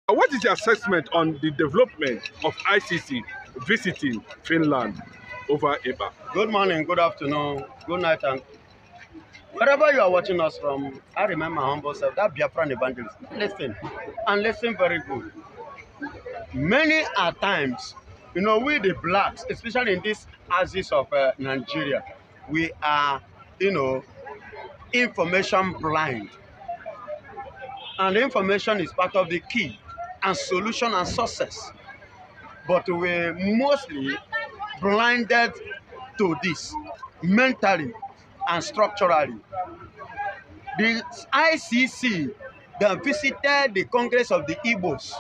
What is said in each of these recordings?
What is your assessment on the development of ICC visiting Finland over Ekpa? Good morning, good afternoon, good night, and wherever you are watching us from, I remember my humble self, that Biafran evangelist. Listen, and listen very good. Many are times, we the blacks, especially in this axis of Nigeria, we are, information blind. And information is part of the key and solution and success. But we're mostly blinded to this mentally and structurally. The ICC that visited the Congress of the Igbos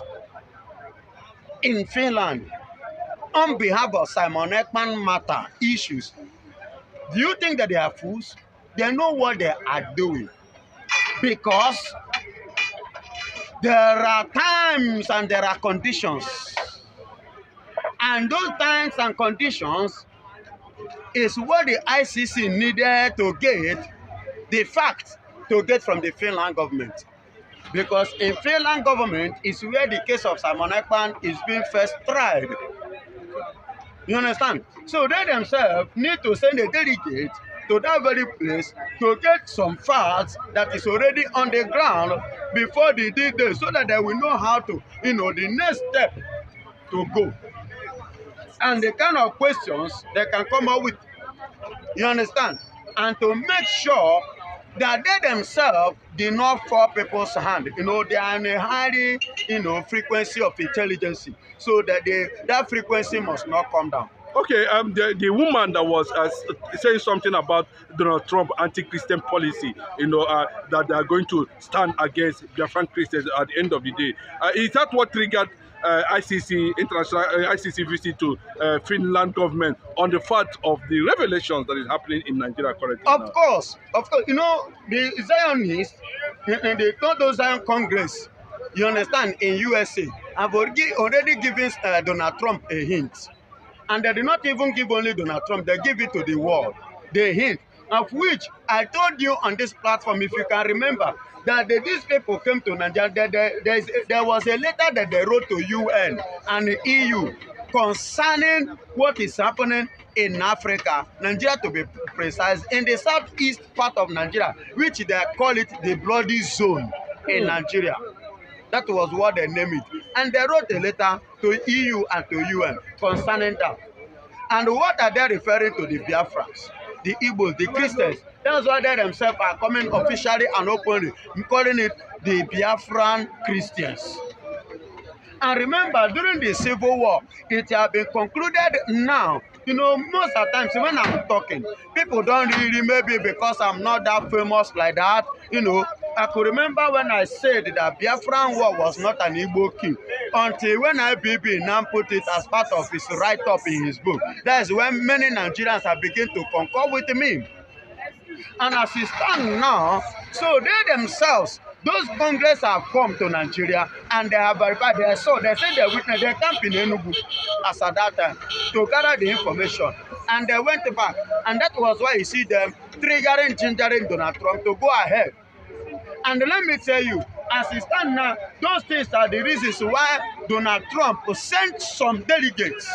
in Finland on behalf of Simon Ekpa matter issues. Do you think that they are fools? They know what they are doing. Because there are times and there are conditions. And those times and conditions is what the ICC needed to get the fact to get from the Finland government. Because in Finland government is where the case of Simon Ekpa is being first tried. You understand? So they themselves need to send a delegate to that very place to get some facts that is already on the ground before the D-Day so that they will know how to, the next step to go. And the kind of questions they can come up with. You understand? And to make sure that they themselves did not fall people's hand. They are in a high, frequency of intelligence. So that that frequency must not come down. Okay, the woman that was saying something about Donald Trump anti-Christian policy, that they are going to stand against Biafran Christians at the end of the day. Is that what triggered ICC visit to Finland government on the fact of the revelations that is happening in Nigeria currently? Of course. The Zionists, the Zion Congress, you understand, in USA, have already given Donald Trump a hint. And they did not even give only Donald Trump, they give it to the world. The hint, of which I told you on this platform, if you can remember, that these people came to Nigeria. There was a letter that they wrote to UN and the EU concerning what is happening in Africa, Nigeria to be precise, in the southeast part of Nigeria, which they call it the bloody zone in Nigeria. That was what they named it. And they wrote a letter to EU and to UN concerning that. And what are they referring to? The Biafrans, the Igbos, the Christians. That's why they themselves are coming officially and openly, calling it the Biafran Christians. And remember, during the Civil War, it has been concluded now. Most of the times when I'm talking, people don't really, maybe because I'm not that famous like that, I could remember when I said that Biafran War was not an Igbo king until when IBB now put it as part of his write-up in his book. That is when many Nigerians have begun to concur with me. And as it stands now, so they themselves, those Congress have come to Nigeria and they have verified. They said they witnessed, they camped in Enugu as at that time to gather the information. And they went back. And that was why you see them gingering Donald Trump to go ahead. And let me tell you, as it stands now, those things are the reasons why Donald Trump sent some delegates.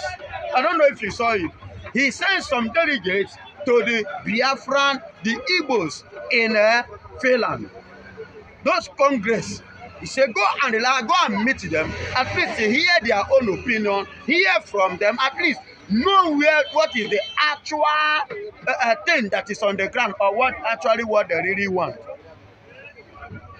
I don't know if you saw it. He sent some delegates to the Biafran, the Igbos in Finland. Those Congress, he said, go and meet them, at least hear their own opinion, hear from them, at least know what is the actual thing that is on the ground or what they really want.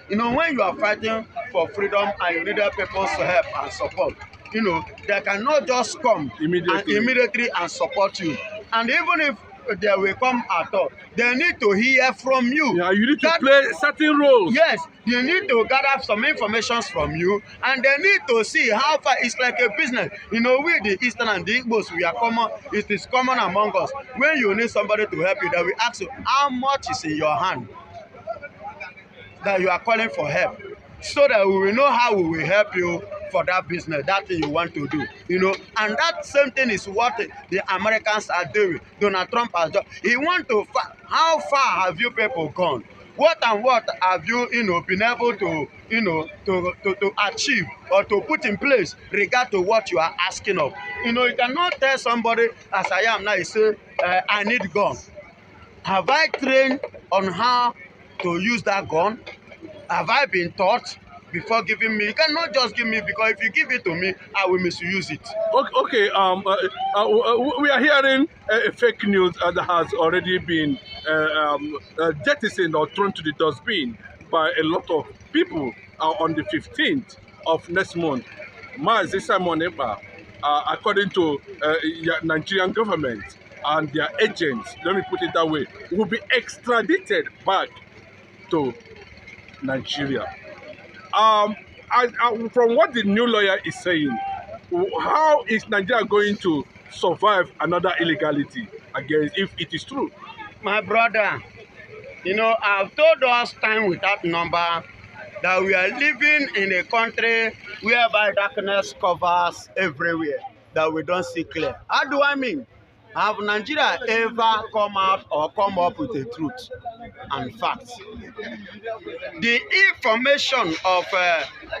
When you are fighting for freedom and you need people's help and support, they cannot just come immediately and support you. And even if they will come at all, they need to hear from you. Yeah, you need to play certain roles. Yes, they need to gather some information from you, and they need to see how far. It's like a business. We the Eastern and the Igbos, we are common. It is common among us. When you need somebody to help you, they will ask you how much is in your hand that you are calling for help, so that we will know how we will help you for that business, that thing you want to do, and that same thing is what the Americans are doing. Donald Trump has done. He wants to how far have you people gone? what and what have you, been able to, to achieve or to put in place regard to what you are asking of? You cannot tell somebody, as I am now, you say, I need gun. Have I trained on how to use that gun? Have I been taught before giving me? You cannot just give me, because if you give it to me, I will misuse it. Okay. We are hearing fake news that has already been jettisoned or thrown to the dustbin by a lot of people on the 15th of next month. Simon Ekpa, according to Nigerian government and their agents, let me put it that way, will be extradited back to Nigeria. From what the new lawyer is saying, how is Nigeria going to survive another illegality against, if it is true? My brother, I've told us time without number that we are living in a country whereby darkness covers everywhere, that we don't see clear. How do I mean? Have Nigeria ever come out or come up with the truth and facts? The information of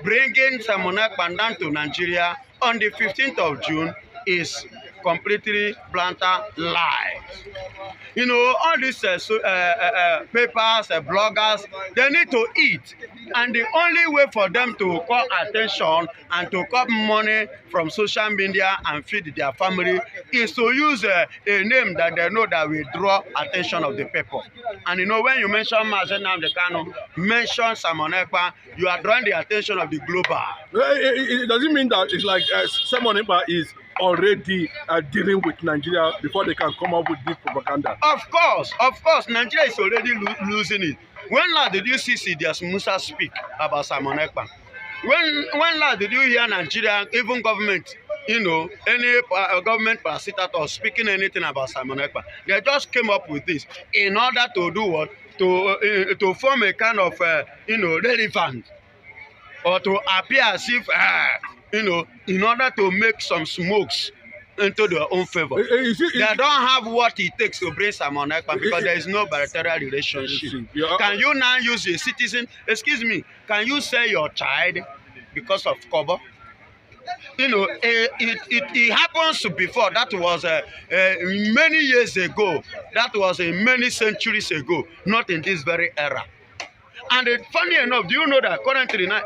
bringing Simon Ekpa down to Nigeria on the 15th of June is completely blatant lie. All these papers, bloggers, they need to eat. And the only way for them to call attention and to call money from social media and feed their family is to use a name that they know that will draw attention of the people. And when you mention nnamdikanu, mention Simon Ekpa, you are drawing the attention of the global. It doesn't mean that it's like Simon Ekpa is already dealing with Nigeria before they can come up with this propaganda. Of course, Nigeria is already losing it. When last did you see Sidious Musa speak about Simon Ekpa? When last did you hear Nigeria, even government, any government parasitator speaking anything about Simon Ekpa? They just came up with this in order to do what? To form a kind of, relevant, or to appear as if, in order to make some smokes into their own favor. They don't have what it takes to bring Simon Ekpa, because there is no bilateral relationship. Can you now use a citizen? Excuse me, can you sell your child because of cover? It happens before. That was many years ago. That was many centuries ago, not in this very era. And funny enough, do you know that currently now,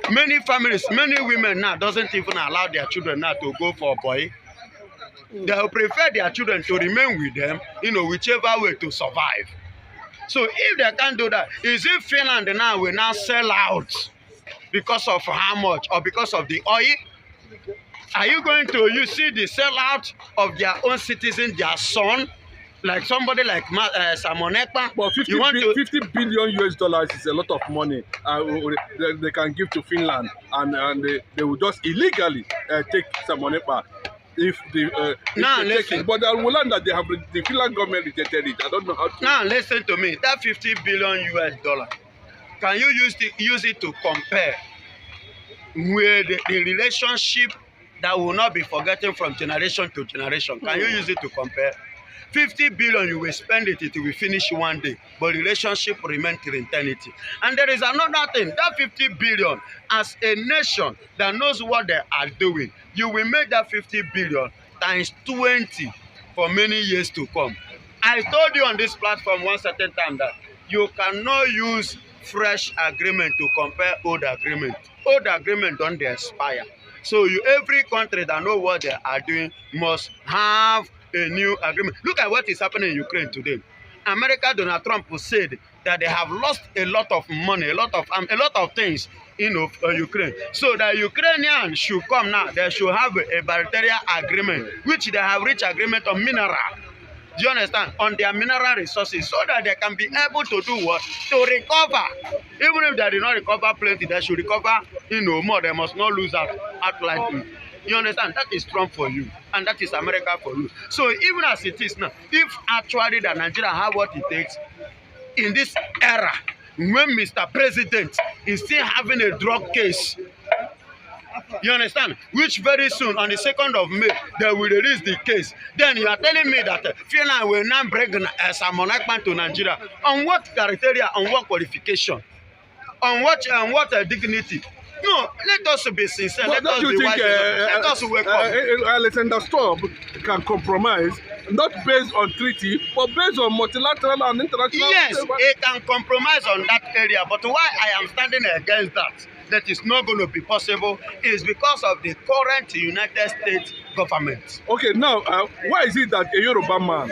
many families, many women now doesn't even allow their children now to go for a boy. They prefer their children to remain with them, whichever way to survive. So if they can't do that, is it Finland now will now sell out because of how much, or because of the oil? Are you going to see the sellout of their own citizen, their son? Like somebody like Simon Ekpa. But 50 billion US dollars is a lot of money they can give to Finland, and they will just illegally take Simon Ekpa if they but I will learn that they have the Finland government rejected it. I don't know how to. Now listen to me. That 50 billion US dollar, can you use it to compare with the relationship that will not be forgotten from generation to generation? Can you use it to compare? 50 billion, you will spend it, it will finish one day, but relationship remains till eternity. And there is another thing, that 50 billion, as a nation that knows what they are doing, you will make that 50 billion times 20 for many years to come. I told you on this platform one certain time that you cannot use fresh agreement to compare old agreement. Old agreement don't expire. So every country that knows what they are doing must have a new agreement. Look at what is happening in Ukraine today. America, Donald Trump said that they have lost a lot of money, a lot of things in Ukraine. So the Ukrainians should come now. They should have a bilateral agreement, which they have reached agreement on mineral. Do you understand? On their mineral resources, so that they can be able to do what? To recover. Even if they did not recover plenty, they should recover, more. They must not lose out outright. You understand? That is Trump for you, and that is America for you. So even as it is now, if actually that Nigeria have what it takes in this era, when Mr. President is still having a drug case You understand? Which very soon, on the 2nd of May, they will release the case. Then you are telling me that Finland will now bring Simon Ekpa to Nigeria. On what criteria, on what qualification, on what dignity? No, let us be sincere. But let us be wise. Let us wake up. Alexander Stubb can compromise, not based on treaty, but based on multilateral and international. Yes, it can compromise on that area. But why I am standing against that is not going to be possible, is because of the current United States government. Okay, now, why is it that a Yoruba man,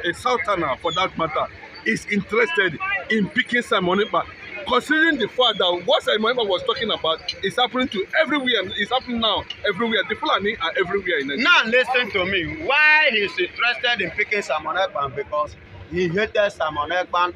a Southerner for that matter, is interested in picking Simon Ekpa, considering the fact that what Simon Ekpa was talking about is happening to everywhere, and it's happening now everywhere. The Fulani are everywhere in Nigeria. Now listen to me. Why he's interested in picking Simon Ekpa? Because he hated Simon Ekpa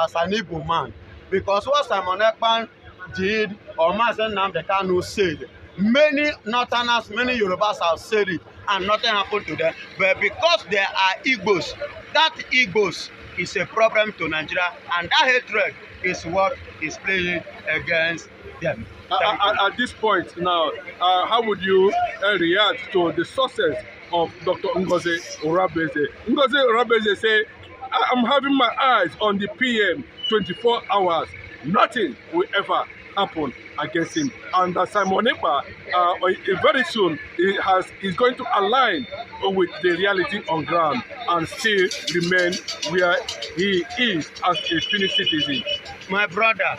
as an Igbo man. Because what Simon Ekpa did, or nnamdikanu said, many Northerners, many Yorubas have said it, and nothing happened to them. But because there are Igbos, that Igbos is a problem to Nigeria, and that hatred is what is playing against them. At this point now, how would you react to the sources of Dr. Ngozi Orabeze? Ngozi Orabeze say, I'm having my eyes on the PM 24 hours. Nothing will ever happen against him. And Simon Ekpa, very soon, is going to align with the reality on ground and still remain where he is as a Finnish citizen. My brother,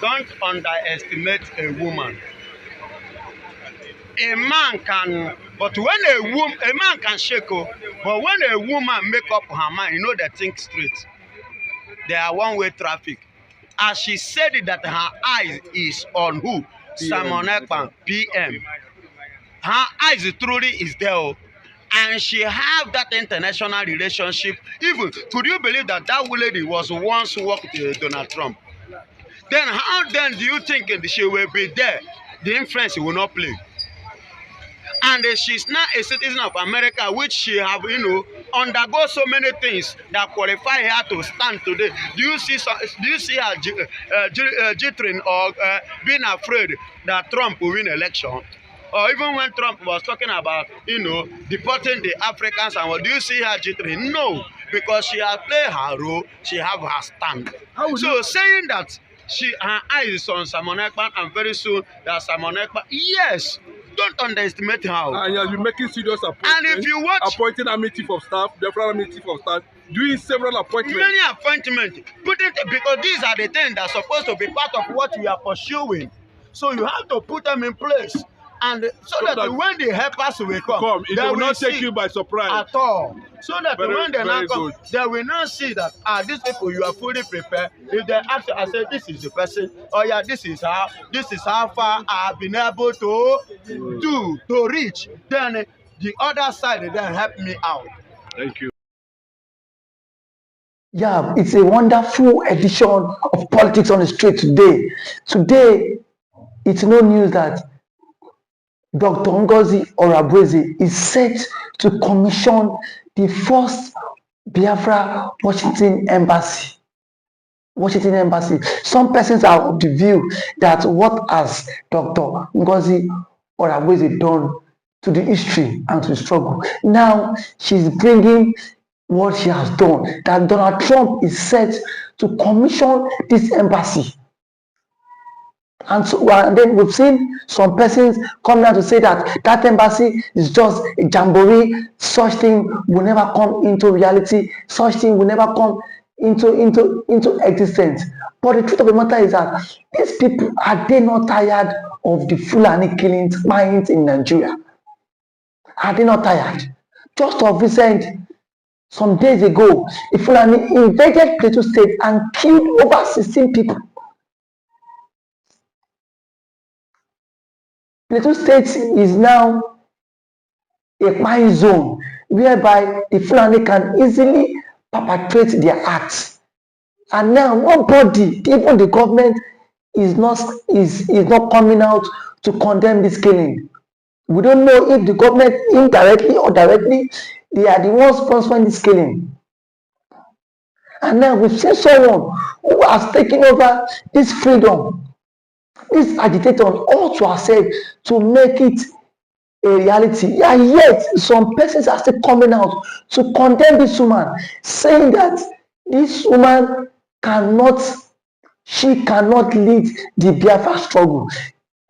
don't underestimate a woman. A man can, but when a man can shake, but when a woman make up her mind, you know they think straight. They are one-way traffic. As she said it, that her eyes is on who? Simon Ekpa, PM. Her eyes truly is there. And she have that international relationship. Even, could you believe that that lady was once worked with Donald Trump? Then how then do you think she will be there? The influence will not play. And she's now a citizen of America, which she have, undergo so many things that qualify her to stand today. Do you see her jittering or being afraid that Trump will win election? Or even when Trump was talking about, deporting the Africans, and what, do you see her jittering? No, because she has played her role, she have her stand. So saying that her eyes is on Simon Ekpa, and very soon that Simon Ekpa, yes, don't underestimate her. And you have been making serious appointments. And if you watch, appointing Army Chief of Staff, Biafra Army Chief of Staff, doing several appointments. Many appointments. Because these are the things that are supposed to be part of what we are pursuing. So you have to put them in place. And so that when the helpers will come, it will not take you by surprise at all. So that when they now come, good. They will not see that these people, you are fully prepared. If they ask you, I say, this is the person. Oh yeah, this is how far I have been able to reach. Then the other side, they then help me out. Thank you. Yeah, it's a wonderful edition of Politics on the Street today. Today, it's no news that Dr. Ngozi Orabeze is set to commission the first Biafra Washington Embassy. Some persons are of the view that what has Dr. Ngozi Orabeze done to the history and to the struggle. Now she's bringing what she has done, that Donald Trump is set to commission this embassy. And then we've seen some persons come out to say that that embassy is just a jamboree. Such thing will never come into reality. Such thing will never come into existence. But the truth of the matter is that these people, are they not tired of the Fulani killings in Nigeria? Are they not tired? Just of recent, some days ago, the Fulani invaded Plateau State and killed over 16 people. Plateau State is now a crime zone whereby the Fulani can easily perpetrate their acts. And now nobody, even the government, is not coming out to condemn this killing. We don't know if the government indirectly or directly, they are the ones sponsoring this killing. And now we've seen someone who has taken over this freedom these agitators ought to accept to make it a reality. And yet, some persons are still coming out to condemn this woman, saying that this woman cannot, she cannot lead the Biafra struggle.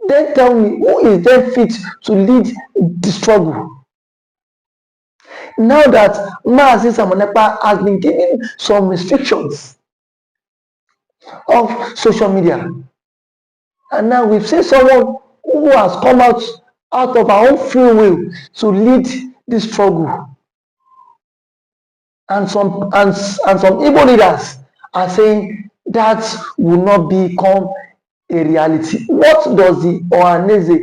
Then tell me, who is then fit to lead the struggle? Now that Mazi Simon Ekpa has been given some restrictions of social media, and now we've seen someone who has come out of our own free will to lead this struggle. And some Igbo leaders are saying that will not become a reality. What does the Ohaneze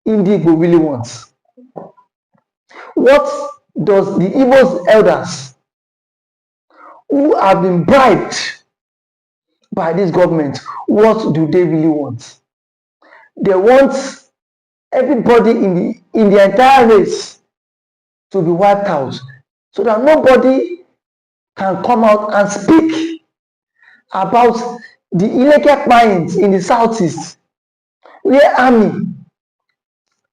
Indigo really want? What does the Igbo's elders who have been bribed by this government, what do they really want? They want everybody in the entire race to be wiped out, so that nobody can come out and speak about the illegal mines in the southeast, where army,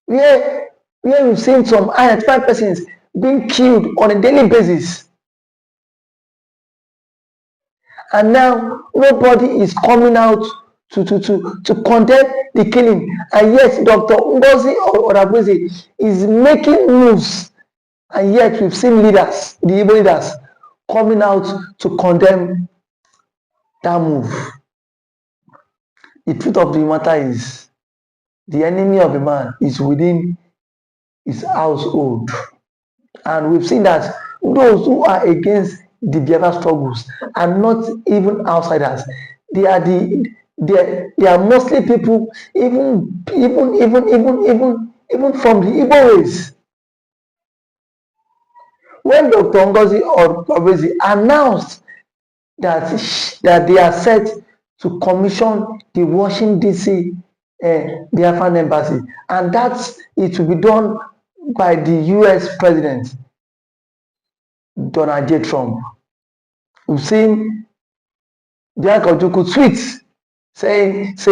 where we've seen some identified persons being killed on a daily basis. And now nobody is coming out to condemn the killing. And yet Dr. Ngozi Oravweze is making moves. And yet we've seen leaders, the Igbo leaders, coming out to condemn that move. The truth of the matter is, the enemy of a man is within his household. And we've seen that those who are against the Biafra struggles are not even outsiders. They are mostly people, even from the Igbo race. When Dr. Ngozi Oravweze announced that they are set to commission the Washington DC Biafran embassy, and that it will be done by the US President Donald J. Trump. We've seen Bianca Ojukwu tweets saying it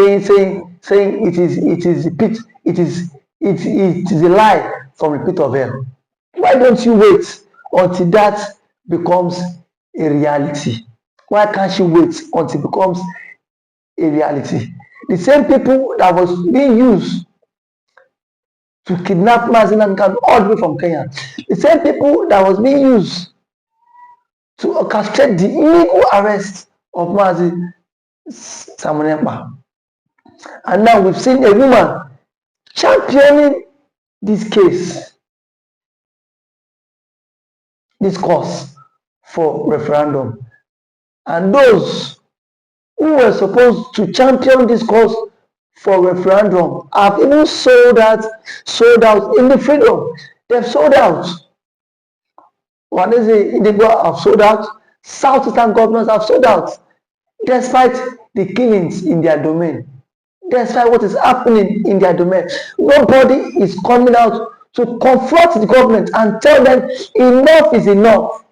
is a lie from the pit of hell. Why don't you wait until that becomes a reality? Why can't you wait until it becomes a reality? The same people that was being used to kidnap Mazi Nnamdikanu all the way from Kenya, the same people that was being used to orchestrate the illegal arrest of Mazi Simon Ekpa. And now we've seen a woman championing this case, this cause for referendum. And those who were supposed to champion this cause for referendum have even sold out in the freedom. They've sold out. One is Indigo have sold out. Southeastern governors have sold out, despite the killings in their domain, despite what is happening in their domain. Nobody is coming out to confront the government and tell them enough is enough.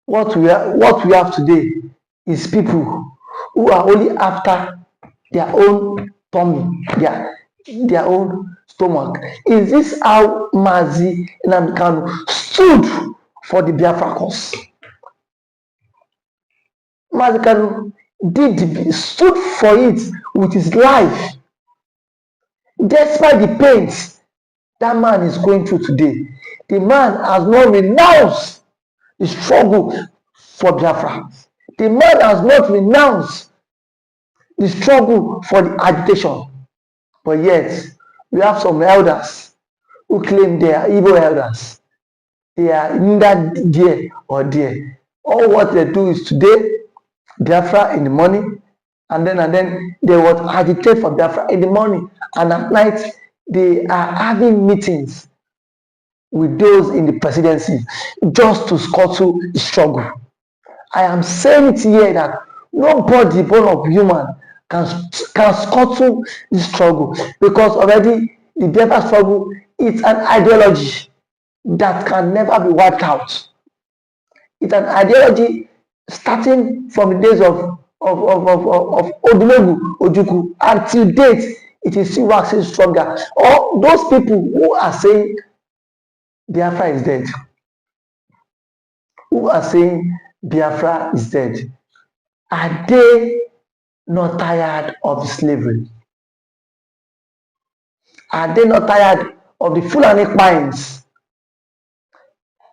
What we have today is people who are only after their own tummy, their own stomach. Is this how Mazi Nnamdikanu stood for the Biafra cause? Mazi Nnamdikanu stood for it with his life, despite the pains that man is going through today. The man has not renounced the struggle for Biafra. The man has not renounced the struggle for the agitation. But yet, we have some elders who claim they are evil elders. They are neither there or there. All what they do is today, Biafra in the morning, and then they would agitate for Biafra in the morning, and at night they are having meetings with those in the presidency just to scuttle the struggle. I am saying it here that nobody born of human can scuttle the struggle, because already the Biafra struggle is an ideology that can never be wiped out. It's an ideology starting from the days of Odumegu Ojukwu, and till date it is still waxing stronger. Or those people who are saying Biafra is dead, who are saying Biafra is dead, are they not tired of slavery? Are they not tired of the Fulani Ekpa'S?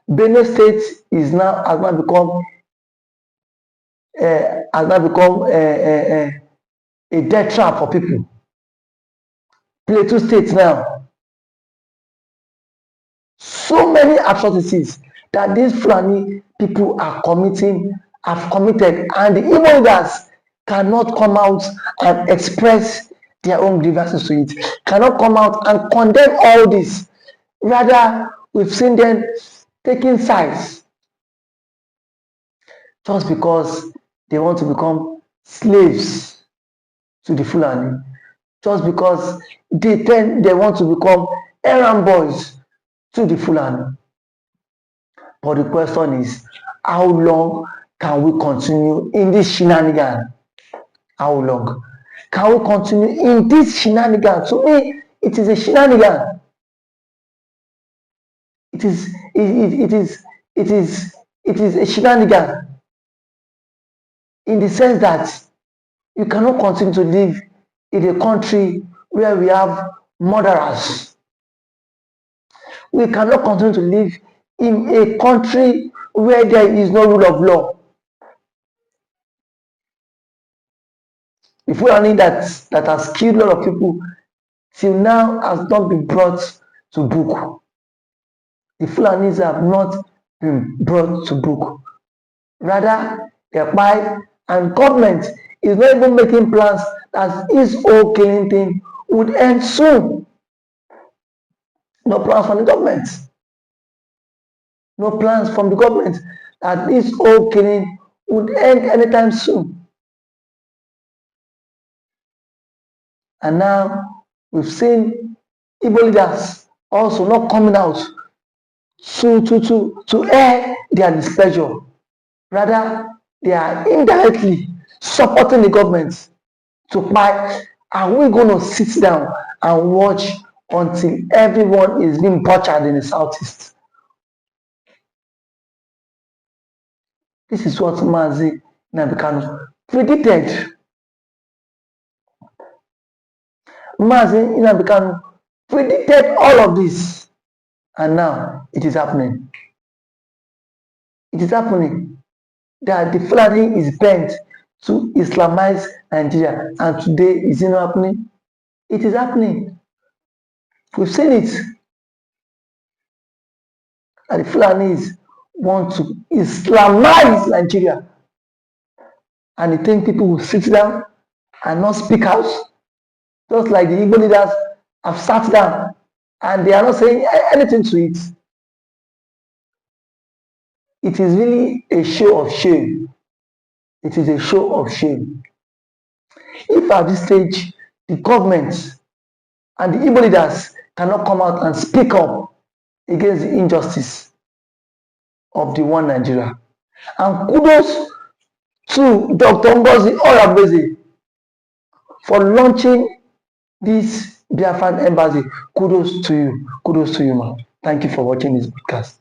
Benue State has now become a death trap for people. Plateau State now, so many atrocities that these Fulani people have committed, and the Igbo leaders cannot come out and express their own grievances to it, cannot come out and condemn all this. Rather, we've seen them taking sides just because they want to become slaves to the Fulani, just because they want to become errand boys to the Fulani. But the question is, how long can we continue in this shenanigan? How long can we continue in this shenanigan? To me, it is a shenanigan. It is a shenanigan in the sense that you cannot continue to live in a country where we have murderers. We cannot continue to live in a country where there is no rule of law. The Fulani that has killed a lot of people till now has not been brought to book. The Fulanis have not been brought to book. Rather, Ekpa'S and government is not even making plans that this whole killing thing would end soon. No plans from the government. No plans from the government that this whole killing would end anytime soon. And now we've seen Igbo leaders also not coming out to air their displeasure. Rather, they are indirectly supporting the government to buy. Are we going to sit down and watch until everyone is being butchered in the southeast? This is what Mazi Nnamdikanu predicted. Mazi Nnamdikanu predicted all of this, and now it is happening. It is happening that the Fulani is bent to Islamize Nigeria, and today is it not happening? It is happening. We've seen it. That the Fulanis want to Islamize Nigeria, and they think people will sit down and not speak out, just like the Igbo leaders have sat down and they are not saying anything to it. It is really a show of shame. It is a show of shame. If at this stage the government and the Igbo leaders cannot come out and speak up against the injustice of the one Nigeria. And kudos to Dr. Ngozi Oyagbeze for launching this Biafran embassy. Kudos to you. Kudos to you, man. Thank you for watching this podcast.